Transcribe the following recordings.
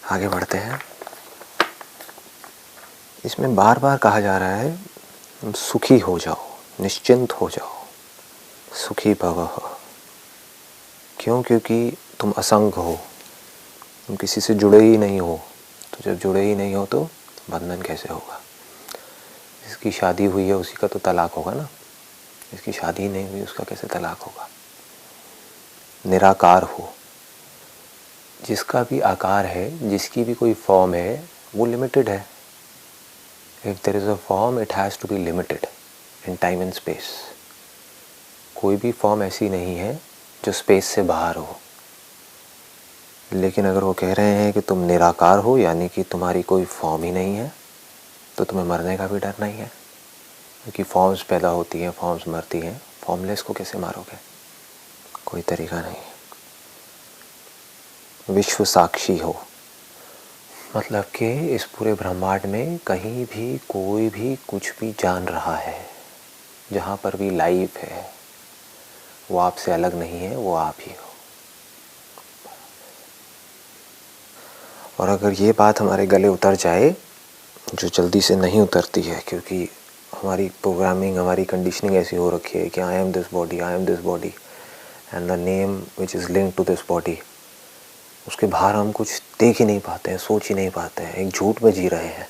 आगे बढ़ते हैं। इसमें बार बार कहा जा रहा है सुखी हो जाओ, निश्चिंत हो जाओ, सुखी भवः। क्यों? क्योंकि तुम असंग हो, तुम किसी से जुड़े ही नहीं हो। तो जब जुड़े ही नहीं हो तो बंधन कैसे होगा? जिसकी शादी हुई है उसी का तो तलाक होगा ना, जिसकी शादी नहीं हुई उसका कैसे तलाक होगा? निराकार हो, जिसका भी आकार है, जिसकी भी कोई फॉर्म है, वो लिमिटेड है। If there is a form it has to be limited in time and space. कोई भी फॉर्म ऐसी नहीं है जो स्पेस से बाहर हो। लेकिन अगर वो कह रहे हैं कि तुम निराकार हो, यानी कि तुम्हारी कोई फॉर्म ही नहीं है, तो तुम्हें मरने का भी डर नहीं है। क्योंकि फॉर्म्स पैदा होती हैं, फॉर्म्स मरती हैं, फॉर्मलेस को कैसे मारोगे? कोई तरीका नहीं है। विश्व साक्षी हो, मतलब कि इस पूरे ब्रह्मांड में कहीं भी कोई भी कुछ भी जान रहा है, जहाँ पर भी लाइफ है, वो आपसे अलग नहीं है, वो आप ही हो। और अगर ये बात हमारे गले उतर जाए, जो जल्दी से नहीं उतरती है, क्योंकि हमारी प्रोग्रामिंग, हमारी कंडीशनिंग ऐसी हो रखी है कि I am this body, I am this body and the name which is linked to this body, उसके बाहर हम कुछ देख ही नहीं पाते हैं, सोच ही नहीं पाते हैं, एक झूठ में जी रहे हैं।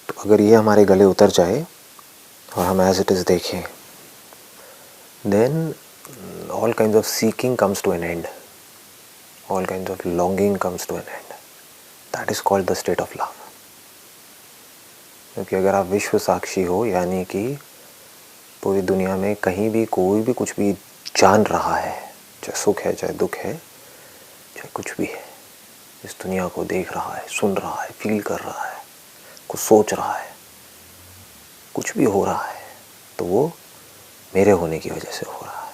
तो अगर ये हमारे गले उतर जाए और हम एज इट इज़ देखें, then all kinds of seeking comes to an end, all kinds of longing comes to an end. That is called the state of love. क्योंकि अगर आप विश्व साक्षी हो, यानी कि पूरी दुनिया में कहीं भी कोई भी कुछ भी जान रहा है, चाहे सुख है, चाहे दुख है, चाहे कुछ भी है, इस दुनिया को देख रहा है, सुन रहा है, फील कर रहा है, कुछ सोच रहा है, कुछ भी हो रहा है, तो वो मेरे होने की वजह से हो रहा है।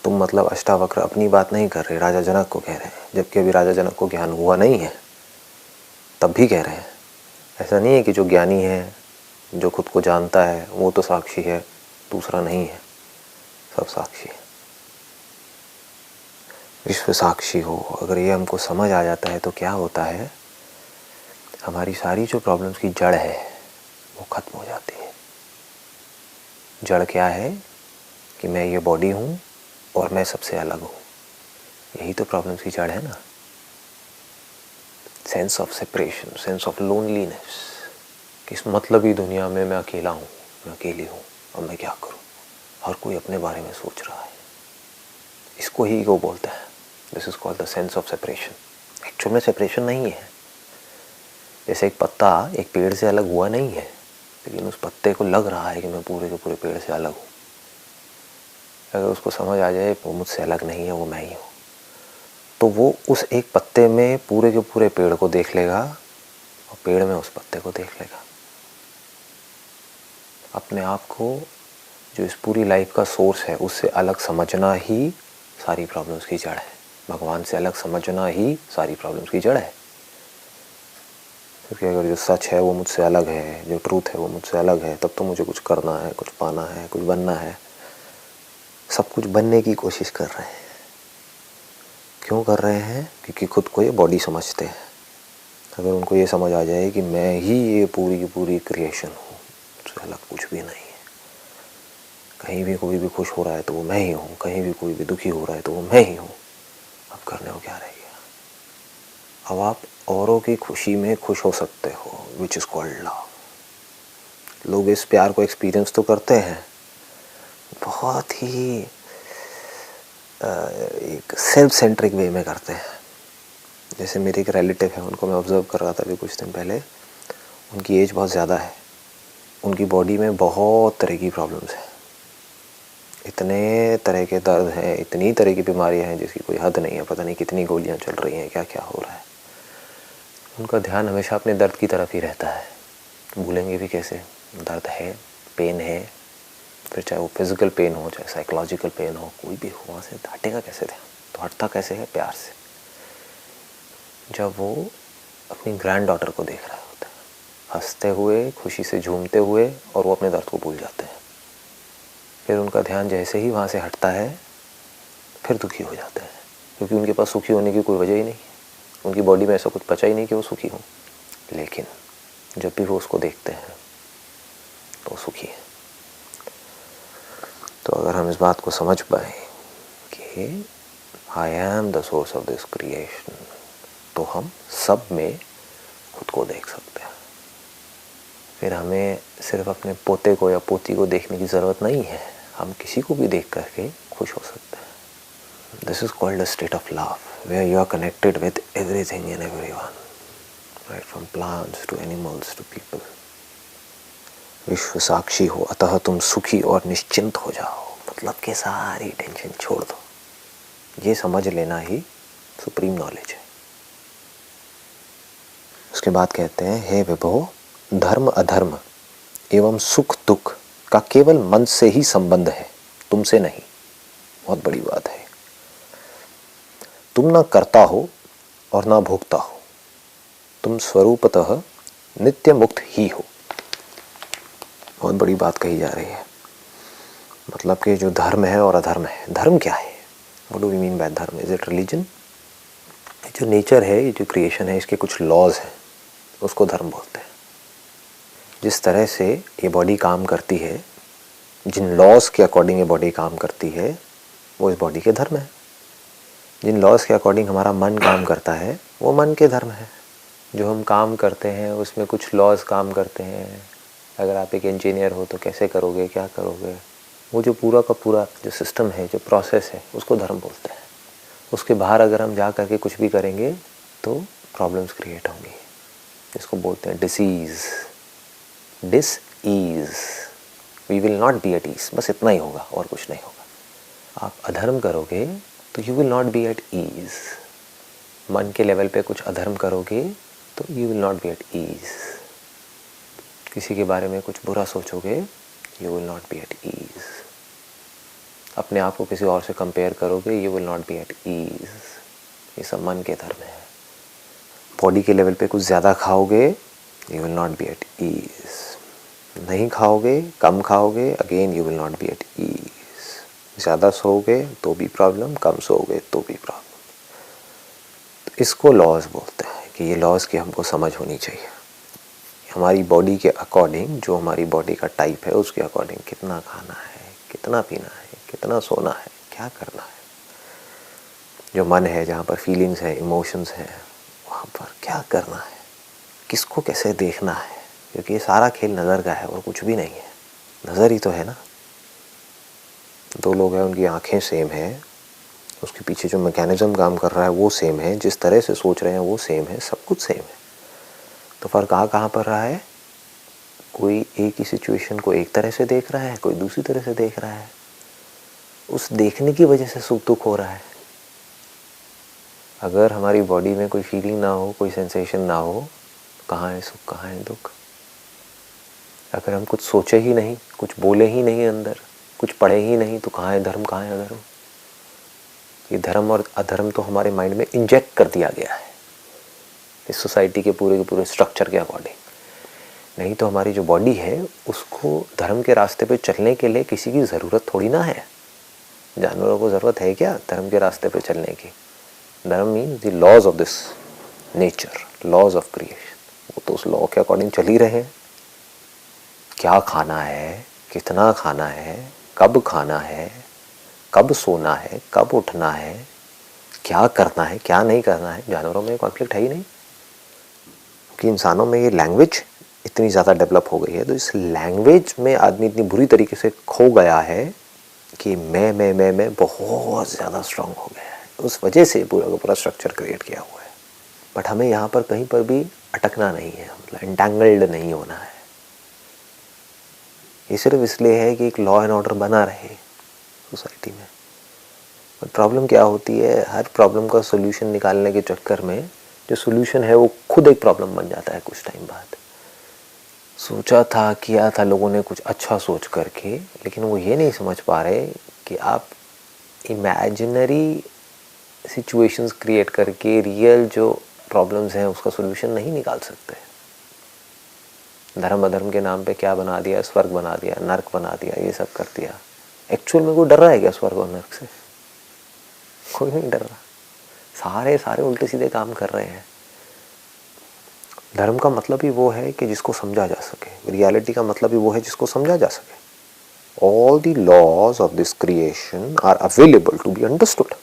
तुम मतलब अष्टावक्र अपनी बात नहीं कर रहे, राजा जनक को कह रहे हैं, जबकि अभी राजा जनक को ज्ञान हुआ नहीं है, तब भी कह रहे हैं। ऐसा नहीं है कि जो ज्ञानी है, जो खुद को जानता है, वो तो साक्षी है, दूसरा नहीं है, सब साक्षी है। विश्व साक्षी हो, अगर ये हमको समझ आ जाता है तो क्या होता है, हमारी सारी जो प्रॉब्लम्स की जड़ है वो ख़त्म हो जाती है। जड़ क्या है कि मैं ये बॉडी हूँ और मैं सबसे अलग हूँ, यही तो प्रॉब्लम्स की जड़ है ना। Sense of separation, sense of loneliness, कि इस मतलबी दुनिया में मैं अकेला हूँ, मैं अकेली हूँ, अब मैं क्या करूँ, हर कोई अपने बारे में सोच रहा है। इसको ही ईगो बोलते हैं। This is called the sense of separation. Actual में सेपरेशन नहीं है। जैसे एक पत्ता एक पेड़ से अलग हुआ नहीं है, लेकिन उस पत्ते को लग रहा है कि मैं पूरे के पूरे पेड़ से अलग हूँ। अगर उसको समझ आ जाए वो मुझसे अलग नहीं है, वो मैं ही हूँ, तो वो उस एक पत्ते में पूरे के पूरे पेड़ को देख लेगा और पेड़ में उस पत्ते को देख लेगा। अपने आप को जो इस पूरी लाइफ का सोर्स है उससे अलग समझना ही सारी प्रॉब्लम्स की जड़ है। भगवान से अलग समझना ही सारी प्रॉब्लम्स की जड़ है। क्योंकि अगर जो सच है वो मुझसे अलग है, जो ट्रूथ है वो मुझसे अलग है, तब तो मुझे कुछ करना है, कुछ पाना है, कुछ बनना है। सब कुछ बनने की कोशिश कर रहे हैं। क्यों कर रहे हैं? क्योंकि खुद को ये बॉडी समझते हैं। अगर उनको ये समझ आ जाए कि मैं ही ये पूरी की पूरी क्रिएशन हूँ, मुझसे अलग कुछ भी नहीं है, कहीं भी कोई भी खुश हो रहा है तो वो मैं ही हूँ, कहीं भी कोई भी दुखी हो रहा है तो वो मैं ही हूँ, अब करने को क्या रह गया? अब आप औरों की खुशी में खुश हो सकते हो, विच इज़ कॉल्ड लव। लोग इस प्यार को एक्सपीरियंस तो करते हैं, बहुत ही एक सेल्फ सेंट्रिक वे में करते हैं। जैसे मेरे एक रिलेटिव है, उनको मैं ऑब्ज़र्व कर रहा था अभी कुछ दिन पहले। उनकी एज बहुत ज़्यादा है, उनकी बॉडी में बहुत तरह की प्रॉब्लम्स हैं, इतने तरह के दर्द हैं, इतनी तरह की बीमारियां हैं जिसकी कोई हद नहीं है। पता नहीं कितनी गोलियां चल रही हैं, क्या क्या हो रहा है। उनका ध्यान हमेशा अपने दर्द की तरफ ही रहता है। भूलेंगे भी कैसे? दर्द है, पेन है, फिर चाहे वो फिज़िकल पेन हो, चाहे साइकोलॉजिकल पेन हो, कोई भी हो, वहाँ से हटेगा कैसे ध्यान? तो हटता कैसे है? प्यार से। जब वो अपनी ग्रैंड डॉटर को देख रहा होता है, हंसते हुए, खुशी से झूमते हुए, और वो अपने दर्द को भूल जाते हैं। फिर उनका ध्यान जैसे ही वहाँ से हटता है, फिर दुखी हो जाते हैं, क्योंकि उनके पास सुखी होने की कोई वजह ही नहीं। उनकी बॉडी में ऐसा कुछ बचा ही नहीं कि वो सुखी हो, लेकिन जब भी वो उसको देखते हैं तो सुखी है। तो अगर हम इस बात को समझ पाए कि I am the source of this creation, तो हम सब में खुद को देख सकते हैं। फिर हमें सिर्फ अपने पोते को या पोती को देखने की ज़रूरत नहीं है, हम किसी को भी देख करके खुश हो सकते हैं। This is called a state of love, where you are connected with everything and everyone, right from plants to animals to people. विश्व साक्षी हो, अतः तुम सुखी और निश्चिंत हो जाओ, मतलब कि सारी टेंशन छोड़ दो। ये समझ लेना ही सुप्रीम नॉलेज है। उसके बाद कहते हैं, हे विभो, धर्म अधर्म एवं सुख दुख का केवल मन से ही संबंध है, तुमसे नहीं। बहुत बड़ी बात है। तुम ना करता हो और ना भोगता हो, तुम स्वरूपतः नित्य मुक्त ही हो। बहुत बड़ी बात कही जा रही है। मतलब कि जो धर्म है और अधर्म है, धर्म क्या है? What do we mean by dharma? Is it religion? जो नेचर है, ये जो क्रिएशन है, इसके कुछ लॉज हैं, उसको धर्म बोलते हैं। जिस तरह से ये बॉडी काम करती है, जिन लॉज के अकॉर्डिंग ये बॉडी काम करती है, वो इस बॉडी के धर्म है। जिन लॉज के अकॉर्डिंग हमारा मन काम करता है, वो मन के धर्म है। जो हम काम करते हैं उसमें कुछ लॉज काम करते हैं। अगर आप एक इंजीनियर हो तो कैसे करोगे, क्या करोगे, वो जो पूरा का पूरा जो सिस्टम है, जो प्रोसेस है, उसको धर्म बोलते हैं। उसके बाहर अगर हम जा करके कुछ भी करेंगे तो प्रॉब्लम्स क्रिएट होंगी। इसको बोलते हैं disease, dis ease. We will not be at ease, बस इतना ही होगा और कुछ नहीं होगा। आप अधर्म करोगे तो you will not be at ease. मन के लेवल पे कुछ अधर्म करोगे तो you will not be at ease. किसी के बारे में कुछ बुरा सोचोगे, you will not be at ease. अपने आप को किसी और से कंपेयर करोगे, you will not be at ease. ये सब मन के धर्म है। बॉडी के लेवल पे कुछ ज़्यादा खाओगे, you will not be at ease. नहीं खाओगे, कम खाओगे, again you will not be at ease. ज़्यादा सोओगे तो भी प्रॉब्लम, कम सोओगे तो भी प्रॉब्लम। तो इसको लॉज बोलते हैं कि ये लॉज की हमको समझ होनी चाहिए। हमारी बॉडी के अकॉर्डिंग, जो हमारी बॉडी का टाइप है, उसके अकॉर्डिंग कितना खाना है, कितना पीना है, कितना सोना है, क्या करना है। जो मन है, जहाँ पर फीलिंग्स है, इमोशंस हैं, वहाँ पर क्या करना है, किसको कैसे देखना है। क्योंकि ये सारा खेल नज़र का है और कुछ भी नहीं है। नज़र ही तो है ना। दो लोग हैं, उनकी आंखें सेम है, उसके पीछे जो मैकेनिज्म काम कर रहा है वो सेम है, जिस तरह से सोच रहे हैं वो सेम है, सब कुछ सेम है। तो फ़र्क कहाँ पर रहा है? कोई एक ही सिचुएशन को एक तरह से देख रहा है, कोई दूसरी तरह से देख रहा है। उस देखने की वजह से सुख दुख हो रहा है। अगर हमारी बॉडी में कोई फीलिंग ना हो, कोई सेंसेशन ना हो, कहाँ है सुख, कहाँ है दुख? अगर हम कुछ सोचे ही नहीं, कुछ बोले ही नहीं, अंदर कुछ पढ़े ही नहीं, तो कहाँ है धर्म, कहाँ है अधर्म? ये धर्म और अधर्म तो हमारे माइंड में इंजेक्ट कर दिया गया है इस सोसाइटी के पूरे स्ट्रक्चर के अकॉर्डिंग। नहीं तो हमारी जो बॉडी है, उसको धर्म के रास्ते पे चलने के लिए किसी की ज़रूरत थोड़ी ना है। जानवरों को ज़रूरत है क्या धर्म के रास्ते पे चलने की? Dharma means the laws of this nature, laws of creation. वो तो उस लॉ के अकॉर्डिंग चल ही रहे हैं। क्या खाना है, कितना खाना है, कब खाना है, कब सोना है, कब उठना है, क्या करना है, क्या नहीं करना है। जानवरों में कॉन्फ्लिक्ट है ही नहीं, कि इंसानों में ये लैंग्वेज इतनी ज़्यादा डेवलप हो गई है। तो इस लैंग्वेज में आदमी इतनी बुरी तरीके से खो गया है कि मैं बहुत ज़्यादा स्ट्रांग हो गया है। उस वजह से पूरा का पूरा स्ट्रक्चर क्रिएट किया हुआ है। बट हमें यहाँ पर कहीं पर भी अटकना नहीं है, मतलब एंटेंगल्ड नहीं होना है। ये सिर्फ इसलिए है कि एक लॉ एंड ऑर्डर बना रहे सोसाइटी में। बट प्रॉब्लम क्या होती है, हर प्रॉब्लम का सोल्यूशन निकालने के चक्कर में जो सोल्यूशन है वो खुद एक प्रॉब्लम बन जाता है कुछ टाइम बाद। सोचा था, किया था लोगों ने कुछ अच्छा सोच करके, लेकिन वो ये नहीं समझ पा रहे कि आप इमेजिनरी सिचुएशंस क्रिएट करके रियल जो प्रॉब्लम्स हैं उसका सोल्यूशन नहीं निकाल सकते। धर्म अधर्म के नाम पे क्या बना दिया, स्वर्ग बना दिया, नर्क बना दिया, ये सब कर दिया। एक्चुअल में कोई डर रहा है क्या स्वर्ग और नर्क से? कोई नहीं डर रहा। सारे उल्टे सीधे काम कर रहे हैं। धर्म का मतलब ही वो है कि जिसको समझा जा सके। रियलिटी का मतलब ही वो है जिसको समझा जा सके। All the laws of this creation are available to be understood.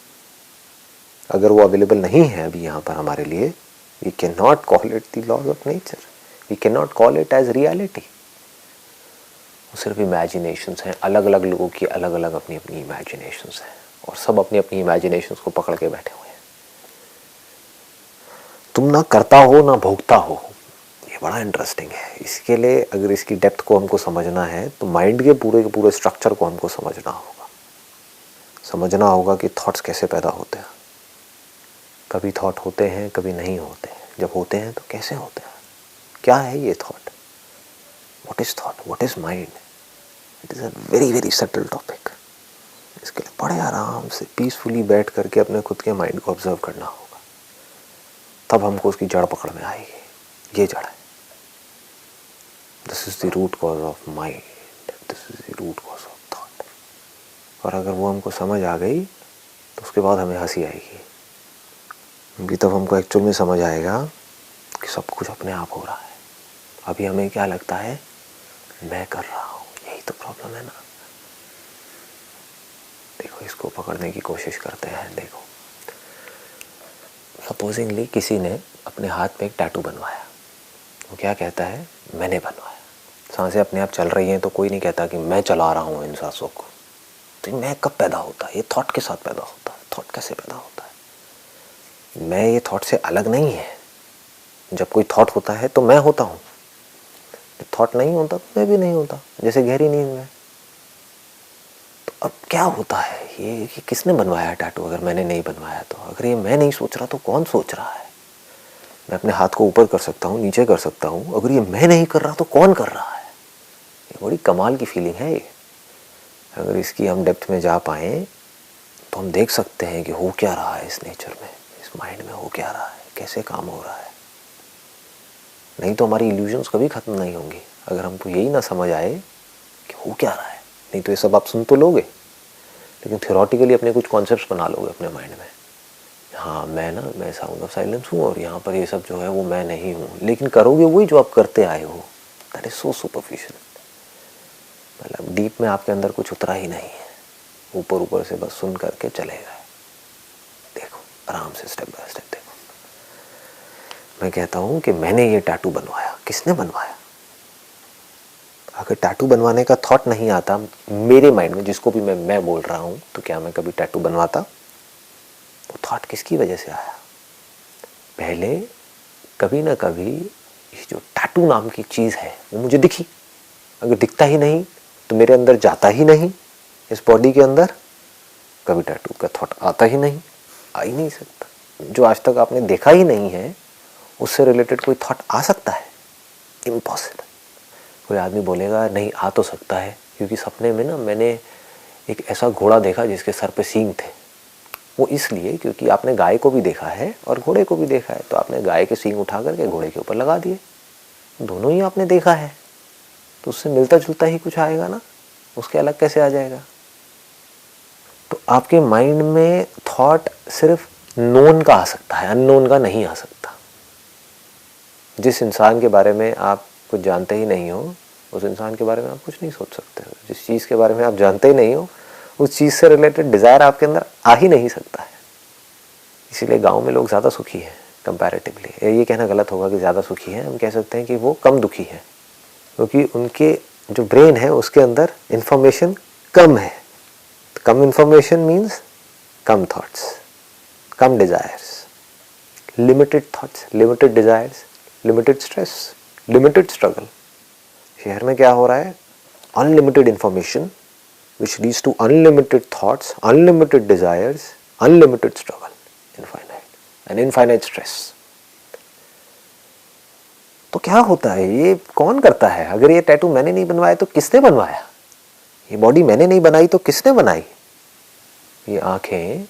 अगर वो अवेलेबल नहीं है अभी यहाँ पर हमारे लिए, we can not call it the laws of nature, we can not call it as reality. वो सिर्फ इमेजिनेशंस हैं। अलग अलग लोगों की अलग अलग अपनी अपनी इमेजिनेशंस हैं, और सब अपनी अपनी इमेजिनेशंस को पकड़ के बैठे हुए हैं। तुम ना करता हो ना भोगता हो, ये बड़ा इंटरेस्टिंग है। इसके लिए अगर इसकी डेप्थ को हमको समझना है तो माइंड के पूरे स्ट्रक्चर को हमको समझना होगा। समझना होगा कि थॉट्स कैसे पैदा होते हैं। कभी थॉट होते हैं, कभी नहीं होते हैं। जब होते हैं तो कैसे होते हैं, क्या है ये thought, what is thought, what is mind. It is a very very subtle topic. इसके लिए बड़े आराम से पीसफुली बैठ करके अपने खुद के माइंड को ऑब्जर्व करना होगा, तब हमको उसकी जड़ पकड़ में आएगी। ये जड़ है। This is the root cause of mind, this is the root cause of thought. और अगर वो हमको समझ आ गई तो उसके बाद हमें हंसी आएगी, क्योंकि तब हमको एक्चुअल में समझ आएगा कि सब कुछ अपने आप हो रहा है। अभी हमें क्या लगता है, मैं कर रहा हूँ। यही तो प्रॉब्लम है ना। देखो, इसको पकड़ने की कोशिश करते हैं। देखो, सपोजिंगली किसी ने अपने हाथ में एक टैटू बनवाया। वो क्या कहता है, मैंने बनवाया। सांसें अपने आप चल रही हैं तो कोई नहीं कहता कि मैं चला रहा हूँ इन सांसों को। तो मैं कब पैदा होता है, ये थॉट के साथ पैदा होता है। थॉट कैसे पैदा होता है, मैं ये थॉट से अलग नहीं है। जब कोई थॉट होता है तो मैं होता हूँ, जब थॉट नहीं होता तो मैं भी नहीं होता, जैसे गहरी नींद में। तो अब क्या होता है ये कि किसने बनवाया टैटू, अगर मैंने नहीं बनवाया तो। अगर ये मैं नहीं सोच रहा तो कौन सोच रहा है। मैं अपने हाथ को ऊपर कर सकता हूँ, नीचे कर सकता हूँ। अगर ये मैं नहीं कर रहा तो कौन कर रहा है। ये बड़ी कमाल की फीलिंग है ये। अगर इसकी हम डेप्थ में जा पाए तो हम देख सकते हैं कि हो क्या रहा है इस नेचर में, इस माइंड में हो क्या रहा है, कैसे काम हो रहा है। नहीं तो हमारी इल्यूजन्स कभी ख़त्म नहीं होंगी अगर हमको यही ना समझ आए कि हो क्या रहा है। नहीं तो ये सब आप सुन तो लोगे, लेकिन थियोरेटिकली अपने कुछ कॉन्सेप्ट्स बना लोगे अपने माइंड में। हाँ, मैं साउंड ऑफ साइलेंस हूँ और यहाँ पर ये सब जो है वो मैं नहीं हूँ। लेकिन करोगे वही जो आप करते आए हो। That is so superficial. मतलब डीप में आपके अंदर कुछ उतरा ही नहीं है। ऊपर से बस सुन करके चले गए। देखो, आराम से स्टेप बाय स्टेप देखो। मैं कहता हूँ कि मैंने ये टैटू बनवाया। किसने बनवाया। अगर टैटू बनवाने का थॉट नहीं आता मेरे माइंड में, जिसको भी मैं बोल रहा हूँ, तो क्या मैं कभी टैटू बनवाता। वो थॉट किसकी वजह से आया। पहले कभी ना कभी ये जो टैटू नाम की चीज़ है वो मुझे दिखी। अगर दिखता ही नहीं तो मेरे अंदर जाता ही नहीं, इस बॉडी के अंदर कभी टैटू का थॉट आता ही नहीं, आ ही नहीं सकता। जो आज तक आपने देखा ही नहीं है उससे रिलेटेड कोई थॉट आ सकता है, इम्पॉसिबल। कोई आदमी बोलेगा नहीं, आ तो सकता है, क्योंकि सपने में ना मैंने एक ऐसा घोड़ा देखा जिसके सर पे सींग थे। वो इसलिए क्योंकि आपने गाय को भी देखा है और घोड़े को भी देखा है, तो आपने गाय के सींग उठा करके घोड़े के ऊपर लगा दिए। दोनों ही आपने देखा है, तो उससे मिलता जुलता ही कुछ आएगा ना, उसके अलग कैसे आ जाएगा। तो आपके माइंड में थॉट सिर्फ नोन का आ सकता है, अननोन का नहीं आ सकता। जिस इंसान के बारे में आप कुछ जानते ही नहीं हो, उस इंसान के बारे में आप कुछ नहीं सोच सकते हो। जिस चीज़ के बारे में आप जानते ही नहीं हो, उस चीज़ से रिलेटेड डिज़ायर आपके अंदर आ ही नहीं सकता है। इसीलिए गांव में लोग ज़्यादा सुखी हैं कंपैरेटिवली। ये कहना गलत होगा कि ज़्यादा सुखी हैं, हम कह सकते हैं कि वो कम दुखी हैं, क्योंकि उनके जो ब्रेन है उसके अंदर इंफॉर्मेशन कम है। कम इंफॉर्मेशन मीन्स कम थॉट्स, कम desires, limited thoughts, limited desires, limited stress, limited struggle. शहर में क्या हो रहा है, unlimited information which leads to unlimited thoughts, unlimited desires, unlimited struggle, infinite stress. तो क्या होता है, ये कौन करता है। अगर ये टैटू मैंने नहीं बनवाया तो किसने बनवाया। ये बॉडी मैंने नहीं बनाई तो किसने बनाई। ये आंखें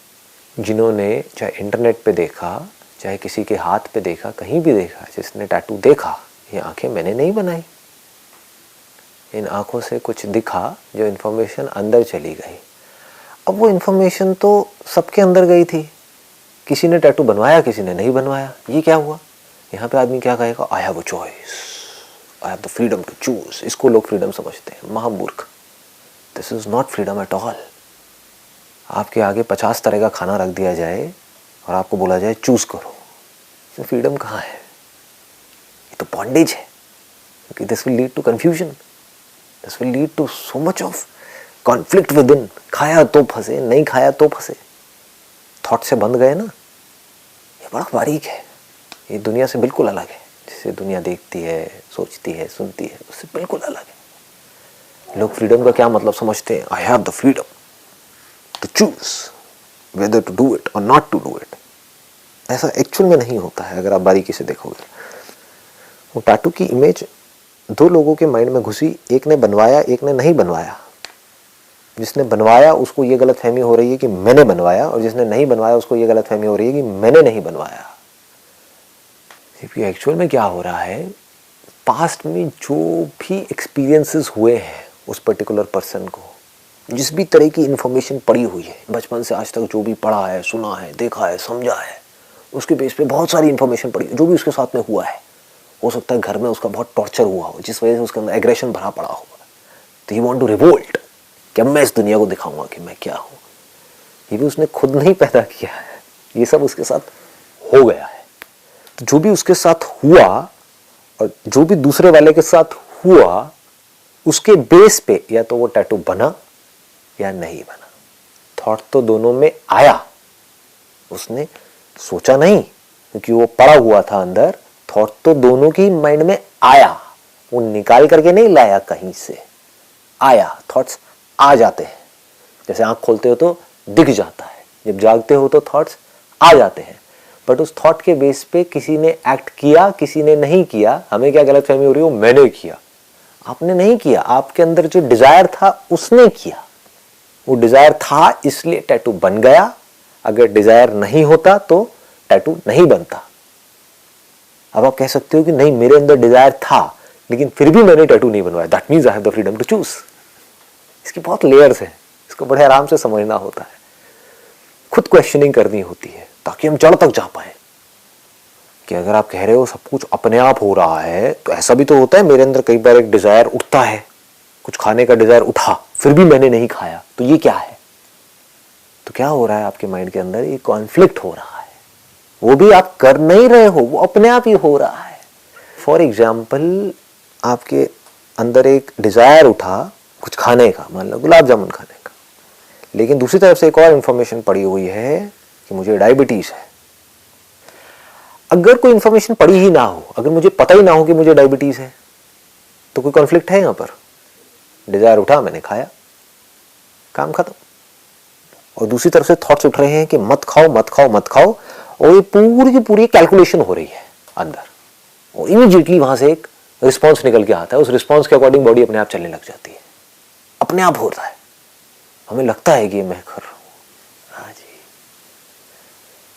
जिन्होंने चाहे इंटरनेट पे देखा, चाहे किसी के हाथ पे देखा, कहीं भी देखा, जिसने टैटू देखा, ये आंखें मैंने नहीं बनाई। इन आँखों से कुछ दिखा, जो इन्फॉर्मेशन अंदर चली गई। अब वो इन्फॉर्मेशन तो सबके अंदर गई थी, किसी ने टैटू बनवाया, किसी ने नहीं बनवाया, ये क्या हुआ? यहाँ पे आदमी क्या कहेगा? I have a choice, I have the freedom to choose. इसको लोग फ्रीडम समझते हैं, महामूर्ख। This is not freedom at all. आपके आगे 50 तरह का खाना रख दिया जाए और आपको बोला जाए चूज करो, इसमें फ्रीडम कहाँ है? ये तो बॉन्डेज है। क्योंकि this will lead to confusion, this will lead to so much of conflict within. खाया तो फंसे, नहीं खाया तो फंसे। थॉट से बंध गए ना, ये बड़ा बारीक है। ये दुनिया से बिल्कुल अलग है। जिसे दुनिया देखती है, सोचती है, सुनती है, उससे बिल्कुल अलग है। लोग फ्रीडम का क्या मतलब समझते हैं? I have the freedom to choose whether to do it or not to do it. ऐसा एक्चुअल में नहीं होता है। अगर आप बारीकी से देखोगे, वो टैटू की इमेज 2 लोगों के माइंड में घुसी, एक ने बनवाया, एक ने नहीं बनवाया। जिसने बनवाया उसको ये गलतफहमी हो रही है कि मैंने बनवाया, और जिसने नहीं बनवाया उसको ये गलतफहमी हो रही है कि मैंने नहीं बनवाया। जबकि एक्चुअल में क्या हो रहा है, पास्ट में जो भी एक्सपीरियंसेस हुए हैं उस पर्टिकुलर पर्सन को, जिस भी तरह की इंफॉर्मेशन पड़ी हुई है, बचपन से आज तक जो भी पढ़ा है, सुना है, देखा है, समझा है, उसके बेस पे बहुत सारी इंफॉर्मेशन पड़ी, जो भी उसके साथ में हुआ है। हो सकता है घर में उसका बहुत टॉर्चर हुआ हो, जिस वजह से उसके अंदर एग्रेशन भरा पड़ा हो, तो ही वांट टू रिवोल्ट कि अब मैं इस दुनिया को दिखाऊंगा कि मैं क्या हूँ। ये भी उसने खुद नहीं पैदा किया है, ये सब उसके साथ हो गया है। तो जो भी उसके साथ हुआ और जो भी दूसरे वाले के साथ हुआ, उसके बेस पे या तो वो टैटू बना या नहीं बना। थॉट तो दोनों में आया, उसने सोचा नहीं क्योंकि वो पड़ा हुआ था अंदर। थॉट तो दोनों की माइंड में आया, वो निकाल करके नहीं लाया कहीं से, आया। थॉट्स आ जाते हैं, जैसे आंख खोलते हो तो दिख जाता है, जब जागते हो तो थॉट्स आ जाते हैं। बट उस थॉट के बेस पे किसी ने एक्ट किया, किसी ने नहीं किया। हमें क्या गलतफहमी हो रही है? वो मैंने किया। आपने नहीं किया, आपके अंदर जो डिजायर था उसने किया। वो डिजायर था इसलिए टैटू बन गया। अगर डिजायर नहीं होता तो टैटू नहीं बनता। अब आप कह सकते हो कि नहीं, मेरे अंदर डिजायर था लेकिन फिर भी मैंने टैटू नहीं बनवाया, that means I have the freedom to choose. इसकी बहुत लेयर्स हैं, इसको बड़े आराम से समझना होता है, खुद क्वेश्चनिंग करनी होती है ताकि हम जड़ तक जा पाए। कि अगर आप कह रहे हो सब कुछ अपने आप हो रहा है, तो ऐसा भी तो होता है। मेरे अंदर कई बार एक डिजायर उठता है, कुछ खाने का डिजायर उठा, फिर भी मैंने नहीं खाया, तो ये क्या है? तो क्या हो रहा है आपके माइंड के अंदर? ये कॉन्फ्लिक्ट हो रहा है। वो भी आप कर नहीं रहे हो, वो अपने आप ही हो रहा है। फॉर एग्जाम्पल, आपके अंदर एक डिजायर उठा कुछ खाने का, मान लो गुलाब जामुन खाने का, लेकिन दूसरी तरफ से एक और इंफॉर्मेशन पड़ी हुई है कि मुझे डायबिटीज है। अगर कोई इंफॉर्मेशन पड़ी ही ना हो, अगर मुझे पता ही ना हो कि मुझे डायबिटीज है, तो कोई कॉन्फ्लिक्ट है यहां पर? डिजायर उठा, मैंने खाया, काम खत्म। और दूसरी तरफ से थॉट्स उठ रहे हैं कि मत खाओ, मत खाओ, मत खाओ, और ये पूरी की पूरी कैलकुलेशन हो रही है अंदर। और इमीडिएटली वहां से एक रिस्पॉन्स निकल के आता है। उस रिस्पॉन्स के अकॉर्डिंग बॉडी अपने आप चलने लग जाती है, अपने आप होता है। हमें लगता है कि मैं कर रहा हूं। हाँ जी,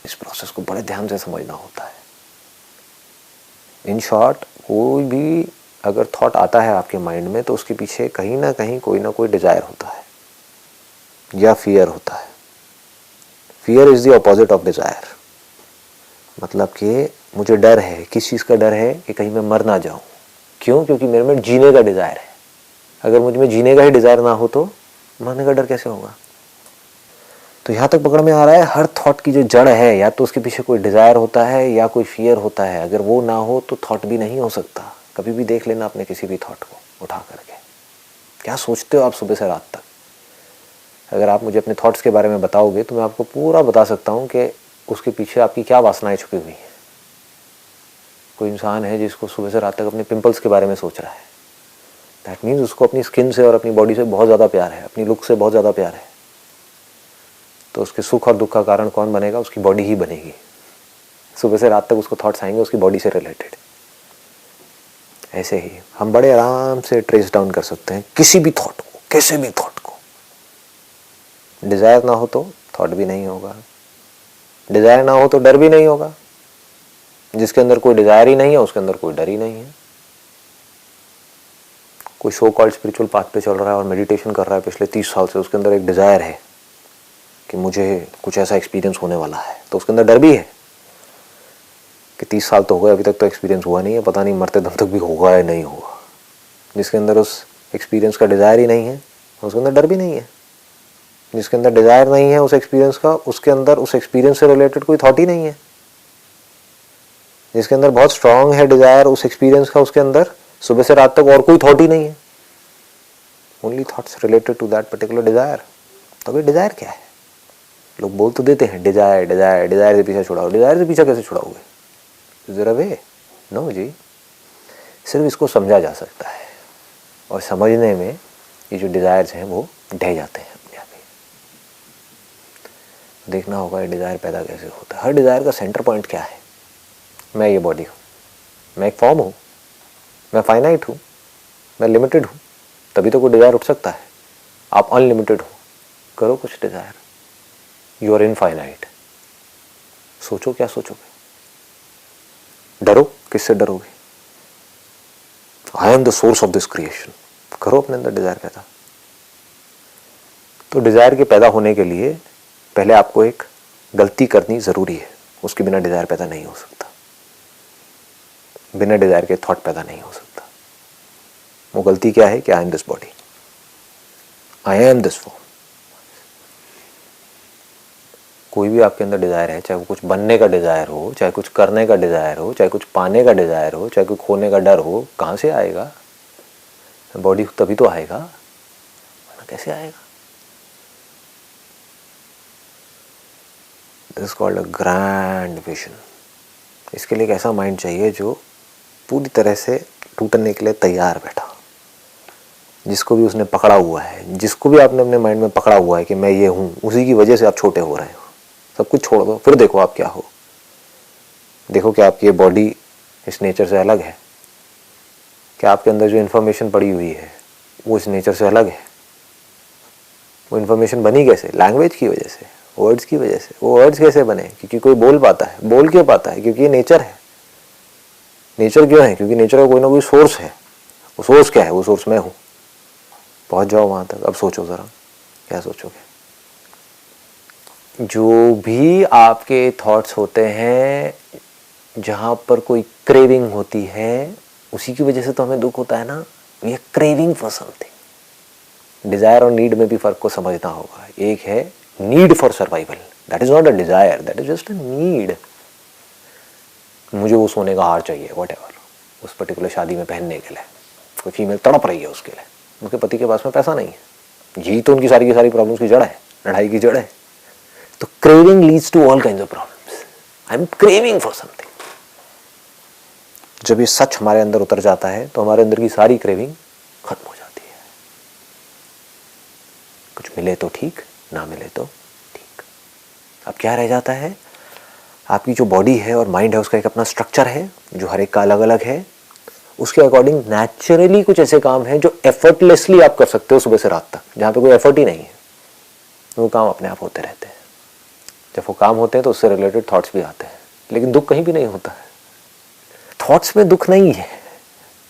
इस प्रोसेस को बड़े ध्यान से समझना होता है। इन शॉर्ट, कोई भी अगर थॉट आता है आपके माइंड में, तो उसके पीछे कहीं ना कहीं कोई ना कोई डिजायर होता है या फियर होता है। Fear is the opposite of desire. मतलब कि मुझे डर है, किस चीज़ का डर है? कि कहीं मैं मर ना जाऊं। क्यों? क्योंकि मेरे में जीने का डिजायर है। अगर मुझ में जीने का ही डिजायर ना हो तो मरने का डर कैसे होगा? तो यहां तक पकड़ में आ रहा है, हर थॉट की जो जड़ है, या तो उसके पीछे कोई डिजायर होता है या कोई फियर होता है। अगर वो ना हो तो थॉट भी नहीं हो सकता। कभी भी देख लेना अपने किसी भी थॉट को उठा करके, क्या सोचते हो आप सुबह से रात तक। अगर आप मुझे अपने थॉट्स के बारे में बताओगे तो मैं आपको पूरा बता सकता हूँ कि उसके पीछे आपकी क्या वासनाएं छुपी हुई हैं। कोई इंसान है जिसको सुबह से रात तक अपने पिंपल्स के बारे में सोच रहा है, दैट मीन्स उसको अपनी स्किन से और अपनी बॉडी से बहुत ज़्यादा प्यार है, अपनी लुक से बहुत ज़्यादा प्यार है। तो उसके सुख और दुख का कारण कौन बनेगा? उसकी बॉडी ही बनेगी। सुबह से रात तक उसको थॉट्स आएंगे उसकी बॉडी से रिलेटेड। ऐसे ही हम बड़े आराम से ट्रेस डाउन कर सकते हैं किसी भी थॉट को, किसी भी थॉट को। डिजायर ना हो तो थॉट भी नहीं होगा, डिजायर ना हो तो डर भी नहीं होगा। जिसके अंदर कोई डिजायर ही नहीं है उसके अंदर कोई डर ही नहीं है। कोई सो कॉल्ड स्पिरिचुअल पाथ पे चल रहा है और मेडिटेशन कर रहा है पिछले 30 साल से, उसके अंदर एक डिजायर है कि मुझे कुछ ऐसा एक्सपीरियंस होने वाला है, तो उसके अंदर डर भी है कि 30 साल तो हो गए, अभी तक तो एक्सपीरियंस हुआ नहीं है, पता नहीं मरते दम तक भी होगा या नहीं होगा। जिसके अंदर उस एक्सपीरियंस का डिज़ायर ही नहीं है, उसके अंदर डर भी नहीं है। जिसके अंदर डिज़ायर नहीं है उस एक्सपीरियंस का, उसके अंदर उस एक्सपीरियंस से रिलेटेड कोई थॉट ही नहीं है। जिसके अंदर बहुत स्ट्रांग है डिज़ायर उस एक्सपीरियंस का, उसके अंदर सुबह से रात तक और कोई थॉट ही नहीं है, only thoughts related to that particular desire. तो अभी डिज़ायर क्या है? लोग बोल तो देते हैं डिज़ायर डिज़ायर डिज़ायर से पीछा छुड़ाओ। डिज़ायर से पीछा कैसे छुड़ाओगे? ज़रा वे नो जी, सिर्फ इसको समझा जा सकता है, और समझने में ये जो डिज़ायर्स हैं वो ढह जाते हैं अपने आप ही। देखना होगा ये डिज़ायर पैदा कैसे होता है। हर डिज़ायर का सेंटर पॉइंट क्या है? मैं ये बॉडी हूँ, मैं एक फॉर्म हूँ, मैं फाइनाइट हूँ, मैं लिमिटेड हूँ, तभी तो कोई डिज़ायर उठ सकता है। आप अनलिमिटेड हो, करो कुछ डिज़ायर, यू आर इनफाइनाइट। सोचो क्या सोचोगे? डरो, किससे डरोगे? I am the source of this creation. करो अपने अंदर डिज़ायर पैदा। तो डिज़ायर के पैदा होने के लिए पहले आपको एक गलती करनी ज़रूरी है, उसके बिना डिज़ायर पैदा नहीं हो सकता। बिना डिज़ायर के थॉट पैदा नहीं हो सकता। वो गलती क्या है कि I am this body, I am this form. कोई भी आपके अंदर डिज़ायर है, चाहे वो कुछ बनने का डिज़ायर हो, चाहे कुछ करने का डिज़ायर हो, चाहे कुछ पाने का डिज़ायर हो, चाहे कुछ खोने का डर हो, कहाँ से आएगा? बॉडी तभी तो आएगा, वरना कैसे आएगा? This is called a grand vision. इसके लिए एक ऐसा माइंड चाहिए जो पूरी तरह से टूटने के लिए तैयार बैठा, जिसको भी उसने पकड़ा हुआ है, जिसको भी आपने अपने माइंड में पकड़ा हुआ है कि मैं ये हूँ, उसी की वजह से आप छोटे हो रहे हो। सब कुछ छोड़ दो, फिर देखो आप क्या हो। देखो कि आपकी ये बॉडी इस नेचर से अलग है, क्या आपके अंदर जो इन्फॉर्मेशन पड़ी हुई है वो इस नेचर से अलग है। वो इन्फॉर्मेशन बनी कैसे? लैंग्वेज की वजह से, वर्ड्स की वजह से। वो वर्ड्स कैसे बने? क्योंकि कोई बोल पाता है। बोल क्यों पाता है? क्योंकि ये नेचर है। नेचर क्यों है? क्योंकि नेचर का कोई ना कोई सोर्स है। वो सोर्स क्या है? वो सोर्स मैं हूँ। पहुँच जाओ वहाँ तक। अब सोचो ज़रा, क्या सोचोगे? जो भी आपके थॉट्स होते हैं, जहाँ पर कोई क्रेविंग होती है, उसी की वजह से तो हमें दुख होता है ना। We are craving for something. Desire और नीड में भी फर्क को समझना होगा। एक है need for survival, that is not a desire, that is just a need. मुझे वो सोने का हार चाहिए, वट एवर, उस पर्टिकुलर शादी में पहनने के लिए। कोई फीमेल तड़प रही है उसके लिए, उनके पति के पास में पैसा नहीं है। यही तो उनकी सारी की सारी प्रॉब्लम्स की जड़ है, लड़ाई की जड़ है। तो craving leads to all kinds of problems. I am craving for something. जब ये सच हमारे अंदर उतर जाता है तो हमारे अंदर की सारी क्रेविंग खत्म हो जाती है। कुछ मिले तो ठीक, ना मिले तो ठीक। अब क्या रह जाता है? आपकी जो बॉडी है और माइंड है, उसका एक अपना स्ट्रक्चर है जो हर एक का अलग अलग है। उसके अकॉर्डिंग नेचुरली कुछ ऐसे काम हैं जो एफर्टलेसली आप कर सकते हो सुबह से रात तक, जहाँ पे कोई एफर्ट ही नहीं है। वो काम अपने आप होते रहते हैं। जब वो काम होते हैं तो उससे रिलेटेड थॉट्स भी आते हैं, लेकिन दुख कहीं भी नहीं होता है। थॉट्स में दुख नहीं है,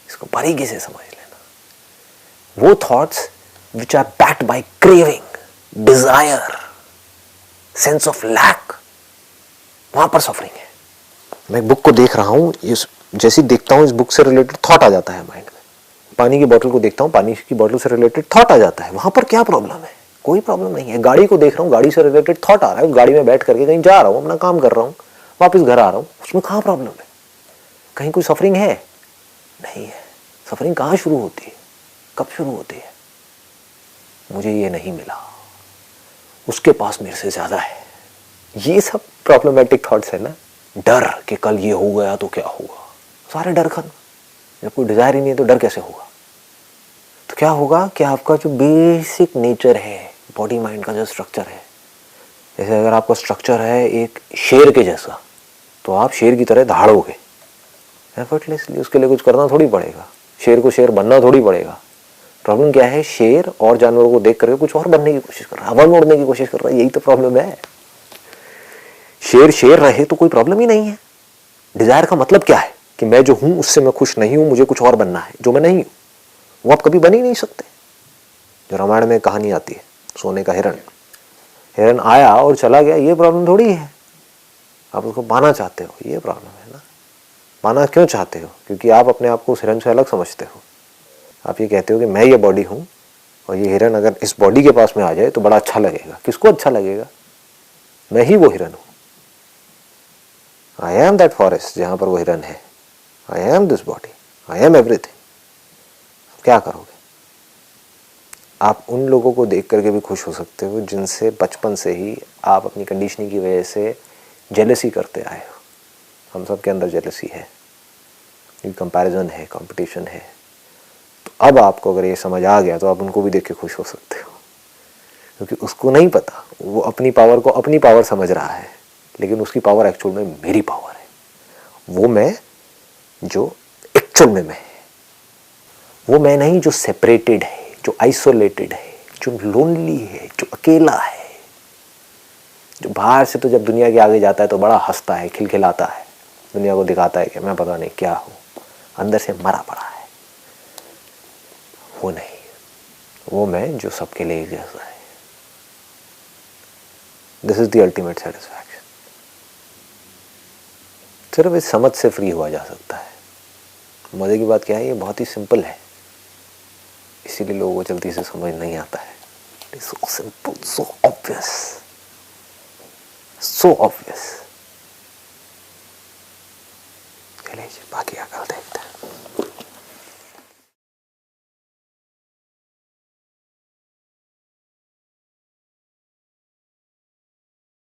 इसको बारीकी से समझ लेना। वो thoughts which are backed by craving, desire, sense of lack, वहां पर सफरिंग है। मैं बुक को देख रहा हूं, जैसे देखता हूं इस बुक से रिलेटेड थॉट आ जाता है माइंड में। पानी की बोतल को देखता हूं, पानी की बोतल से रिलेटेड थॉट आ जाता है। वहां पर क्या प्रॉब्लम है? कोई प्रॉब्लम नहीं है। गाड़ी को देख रहा हूं, गाड़ी से रिलेटेड थॉट आ रहा है, गाड़ी में बैठ करके कहीं जा रहा हूं, अपना काम कर रहा हूं, वापस घर आ रहा हूं, उसमें कहां प्रॉब्लम है? कहीं कोई सफरिंग है? नहीं है। सफरिंग कहां शुरू होती है? कब शुरू होती है? मुझे ये नहीं मिला, उसके पास मेरे से ज्यादा है। ये सब प्रॉब्लमेटिक थॉट्स है ना। डर कि कल ये हो गया तो क्या होगा, सारे डर खत्म। जब कोई डिजायर ही नहीं है तो डर कैसे होगा? तो क्या होगा कि आपका जो बेसिक नेचर है, बॉडी माइंड का जो स्ट्रक्चर है, जैसे अगर आपका स्ट्रक्चर है एक शेर के जैसा, तो आप शेर की तरह दहाड़ोगे एफर्टलेसली। उसके लिए कुछ करना थोड़ी पड़ेगा, शेर को शेर बनना थोड़ी पड़ेगा। प्रॉब्लम क्या है? शेर और जानवरों को देख करके कुछ और बनने की कोशिश कर रहा है, हवा में उड़ने की कोशिश कर रहा है। यही तो प्रॉब्लम है। शेर शेर रहे तो कोई प्रॉब्लम ही नहीं है। डिजायर का मतलब क्या है? कि मैं जो हूं उससे मैं खुश नहीं हूं, मुझे कुछ और बनना है जो मैं नहीं हूं। वो आप कभी बन ही नहीं सकते। जो रामायण में कहानी आती है सोने का हिरण, हिरन आया और चला गया, ये प्रॉब्लम थोड़ी है। आप उसको पाना चाहते हो, ये प्रॉब्लम है ना। पाना क्यों चाहते हो? क्योंकि आप अपने आप को उस हिरन से अलग समझते हो। आप ये कहते हो कि मैं ये बॉडी हूँ और ये हिरन अगर इस बॉडी के पास में आ जाए तो बड़ा अच्छा लगेगा। किसको अच्छा लगेगा? मैं ही वो हिरन हूँ। आई एम दैट फॉरेस्ट जहाँ पर वो हिरन है। आई am this body, I M everything. क्या करोगे? आप उन लोगों को देख करके भी खुश हो सकते हो जिनसे बचपन से ही आप अपनी कंडीशनिंग की वजह से जेलसी करते आए हो। हम सब के अंदर जेलसी है, कंपैरिजन है, कंपटीशन है। तो अब आपको अगर ये समझ आ गया तो आप उनको भी देख के खुश हो सकते हो, क्योंकि उसको नहीं पता, वो अपनी पावर को अपनी पावर समझ रहा है, लेकिन उसकी पावर एक्चुअल में मेरी पावर है। वो मैं जो एक्चुअल में मैं है, वो मैं नहीं जो सेपरेटेड है, जो आइसोलेटेड है, जो लोनली है, जो अकेला है, जो बाहर से तो जब दुनिया के आगे जाता है तो बड़ा हंसता है, खिलखिलाता है, दुनिया को दिखाता है कि मैं पता नहीं क्या हूँ, अंदर से मरा पड़ा है। वो नहीं, वो मैं जो सबके लिए एक जैसा है। This is the ultimate satisfaction. सिर्फ इस समझ से फ्री हुआ जा सकता है। मजे की बात क्या है, ये बहुत ही सिंपल है, इसीलिए लोगों को जल्दी से समझ नहीं आता है। It's so simple, so obvious, so obvious.